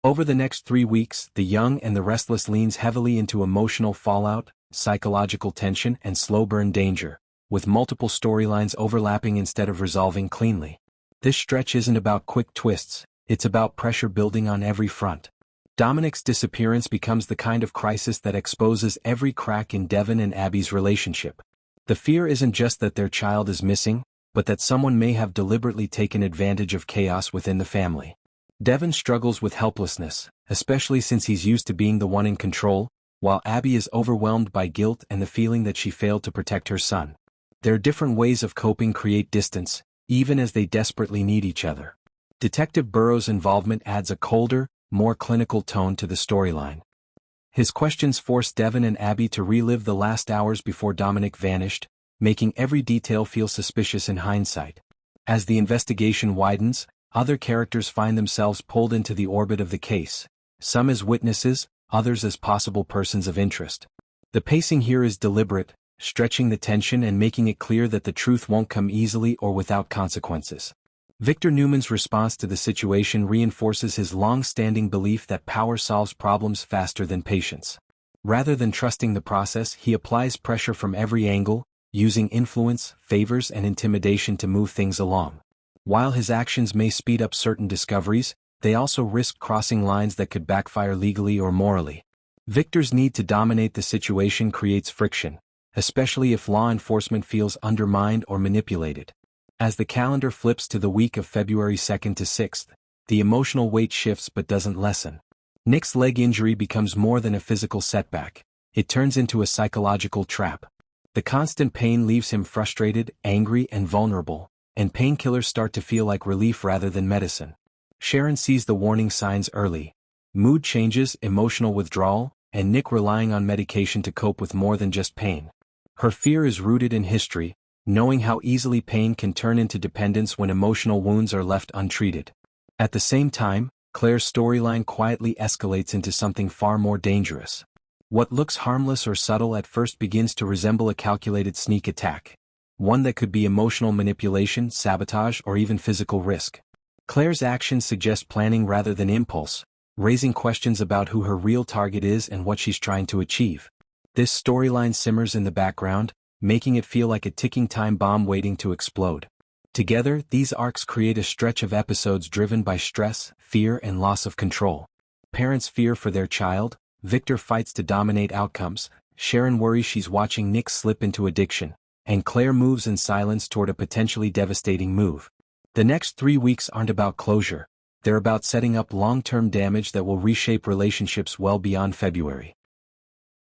Over the next 3 weeks, The Young and the Restless leans heavily into emotional fallout, psychological tension and slow burn danger, with multiple storylines overlapping instead of resolving cleanly. This stretch isn't about quick twists, it's about pressure building on every front. Dominic's disappearance becomes the kind of crisis that exposes every crack in Devon and Abby's relationship. The fear isn't just that their child is missing, but that someone may have deliberately taken advantage of chaos within the family. Devon struggles with helplessness, especially since he's used to being the one in control, while Abby is overwhelmed by guilt and the feeling that she failed to protect her son. Their different ways of coping create distance, even as they desperately need each other. Detective Burrow's involvement adds a colder, more clinical tone to the storyline. His questions force Devon and Abby to relive the last hours before Dominic vanished, making every detail feel suspicious in hindsight. As the investigation widens, other characters find themselves pulled into the orbit of the case, some as witnesses, others as possible persons of interest. The pacing here is deliberate, stretching the tension and making it clear that the truth won't come easily or without consequences. Victor Newman's response to the situation reinforces his long-standing belief that power solves problems faster than patience. Rather than trusting the process, he applies pressure from every angle, using influence, favors and intimidation to move things along. While his actions may speed up certain discoveries, they also risk crossing lines that could backfire legally or morally. Victor's need to dominate the situation creates friction, especially if law enforcement feels undermined or manipulated. As the calendar flips to the week of February 2nd to 6th, the emotional weight shifts but doesn't lessen. Nick's leg injury becomes more than a physical setback, it turns into a psychological trap. The constant pain leaves him frustrated, angry and vulnerable, and painkillers start to feel like relief rather than medicine. Sharon sees the warning signs early: mood changes, emotional withdrawal, and Nick relying on medication to cope with more than just pain. Her fear is rooted in history, knowing how easily pain can turn into dependence when emotional wounds are left untreated. At the same time, Claire's storyline quietly escalates into something far more dangerous. What looks harmless or subtle at first begins to resemble a calculated sneak attack, one that could be emotional manipulation, sabotage, or even physical risk. Claire's actions suggest planning rather than impulse, raising questions about who her real target is and what she's trying to achieve. This storyline simmers in the background, making it feel like a ticking time bomb waiting to explode. Together, these arcs create a stretch of episodes driven by stress, fear, and loss of control. Parents fear for their child, Victor fights to dominate outcomes, Sharon worries she's watching Nick slip into addiction, and Claire moves in silence toward a potentially devastating move. The next 3 weeks aren't about closure, they're about setting up long-term damage that will reshape relationships well beyond February.